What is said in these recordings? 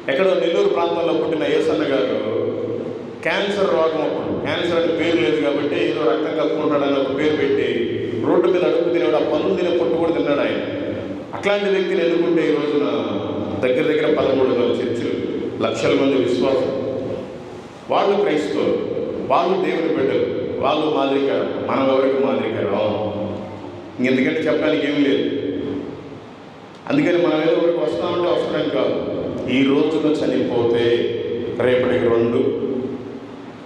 ఎక్కడో నెల్లూరు ప్రాంతంలో పుట్టిన యేసన్న గారు క్యాన్సర్ రోగం, అప్పుడు క్యాన్సర్ అని పేరు లేదు కాబట్టి ఏదో రక్తం కప్పుకుంటాడని ఒక పేరు పెట్టి రోడ్డు మీద అడుగు తినేవాడు, ఆ పనులు తినే పొట్టు కూడా తిన్నాడు ఆయన. అట్లాంటి వ్యక్తిని ఎన్నుకుంటే ఈ రోజున దగ్గర 13,000 చర్చిలు, లక్షల మంది విశ్వాసం. వాళ్ళు క్రైస్తవులు, వాళ్ళు దేవుని బిడ్డలు, వాళ్ళు మాదిరికారు. మనం ఎవరికి మాదిరికారు? అవును. ఇంకెందుకంటే చెప్పడానికి ఏం లేదు. అందుకని మనం ఏదో ఒకరికి వస్తామంటే వస్తానికి కాదు. ఈ రోజున చనిపోతే రేపటికి 2.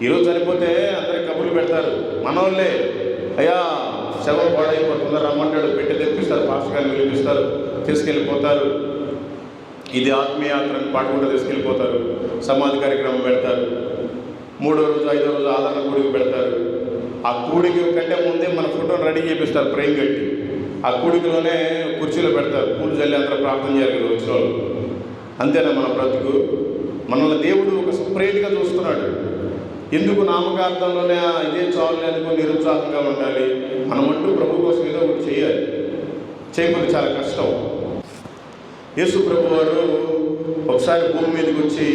ఈరోజు చనిపోతే అందరికి కబుర్లు పెడతారు మనోళ్ళే. అయ్యా శవం పాడైపోతుందా, రమ్మంటాడు, పెట్టి తెప్పిస్తారు, పాస్టర్ గారిని పిలిపిస్తారు, తీసుకెళ్ళిపోతారు. ఇది ఆత్మీయాత్రని పాటుకుంటూ తీసుకెళ్ళిపోతారు. సమాధి కార్యక్రమం పెడతారు. 3వ రోజు 5వ రోజు ఆదరణ కూడికి పెడతారు. ఆ కూడికి కంటే ముందే మన ఫోటోని రెడీ చేపిస్తారు ఫ్రేమ్ కట్టి. ఆ కూడికలోనే కుర్చీలో పెడతారు. పూలు చల్లి అందరూ ప్రార్థన చేయాలి కదా వచ్చిన వాళ్ళు. అంతేనా మన బ్రతుకు? మనల్ని దేవుడు ఒక సపరేట్గా చూస్తున్నాడు. ఎందుకు నామకార్థంలోనే ఇదే చాలు అనుకుని నిరుత్సాహంగా ఉండాలి? మనమంటూ ప్రభు కోసం ఏదో ఒకటి చేయాలి. చేయకపోతే చాలా కష్టం. యేసు ప్రభు వారు ఒకసారి భూమి మీదకి వచ్చి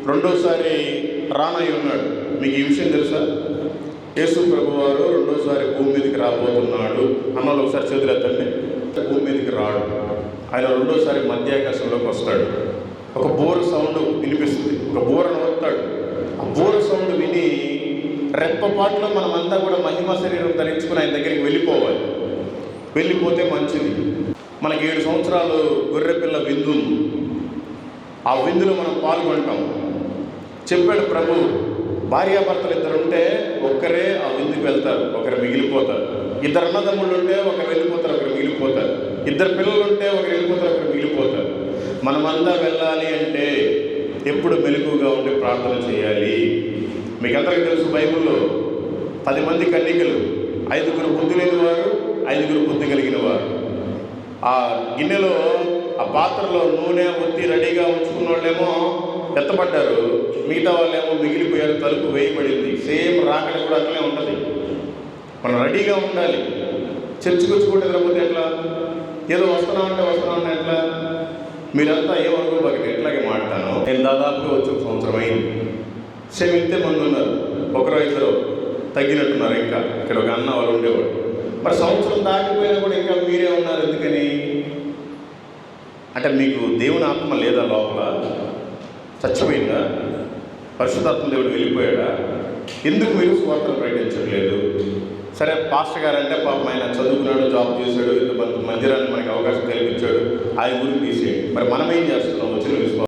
రెండోసారి రానయ్య ఉన్నాడు. మీకు ఈ విషయం తెలుసా? యేసు ప్రభు వారు రెండోసారి భూమి మీదకి రాబోతున్నాడు అన్నోళ్ళు ఒకసారి చేతులు ఎత్తండి. భూమి మీదకి రాడు. ఆయన రెండోసారి మధ్యాకాశంలోకి వస్తాడు. ఒక బోర సౌండ్ వినిపిస్తుంది. ఒక బోరను వస్తాడు. ఆ బోర సౌండ్ విని రెప్పపాటులో మనమంతా కూడా మహిమ శరీరం ధరించుకుని ఆయన దగ్గరికి వెళ్ళిపోవాలి. వెళ్ళిపోతే మంచిది. మనకి 7 సంవత్సరాలు గొర్రెపిల్ల విందు, ఆ విందులో మనం పాల్గొంటాం. చెప్పాడు ప్రభు, భార్యాభర్తలు 2 ఉంటే ఒక్కరే ఆ విందుకు వెళ్తారు, ఒకరు మిగిలిపోతారు. 2 అన్నదమ్ముళ్ళు ఉంటే ఒకరు వెళ్ళిపోతారు, ఒకరు మిగిలిపోతారు. 2 పిల్లలు ఉంటే ఒకరు వెళ్ళిపోతారు, ఒకరు మిగిలిపోతారు. మనమంతా వెళ్ళాలి అంటే ఎప్పుడు మెలకువగా ఉండి ప్రార్థన చేయాలి. మీకు అందరికీ తెలుసు, బైబిల్లో 10 మంది కన్యకలు, 5గురు బుద్ధి లేని వారు, 5గురు బుద్ధి కలిగిన వారు. ఆ గిన్నెలో, ఆ పాత్రలో నూనె ఒత్తి రెడీగా ఉంచుకున్న వాళ్ళేమో ఎత్తపడ్డారు, మిగతా వాళ్ళేమో మిగిలిపోయారు, తలుపు వేయబడింది. సేమ్ రాకడ కూడా అట్లే ఉంటుంది. మనం రెడీగా ఉండాలి. చర్చకు వచ్చుకుంటే లేకపోతే ఎట్లా? ఏదో వస్తున్నామంటే ఎట్లా? మీరంతా ఏమనుకోబాకి ఎట్లాగే మాట్లాడతాను. నేను దాదాపుగా వచ్చి 1 సంవత్సరం అయింది. సేమ్ ఇంతే మంది ఉన్నారు, 1-2 తగ్గినట్టున్నారు. ఇంకా ఇక్కడ ఒక అన్న వాళ్ళు ఉండేవాడు. మరి సంవత్సరం దాటిపోయినా కూడా ఇంకా మీరే ఉన్నారు. ఎందుకని అంటే మీకు దేవుని ఆత్మ లేదా? లోపల చచ్చిపోయిందా? పరిశుద్ధాత్మ దేవుడు వెళ్ళిపోయాడా? ఎందుకు మీరు సువార్తను ప్రకటించట్లేదు? సరే, పాస్టర్ గారు అంటే పాపం ఆయన చదువుకున్నాడు, జాబ్ చేశాడు, ఇంత మందిరాన్ని మనకి అవకాశం కల్పించాడు, ఆయన గురించి తీసేయండి. మరి మనం ఏం చేస్తున్నాం? వచ్చిన విశ్వాసం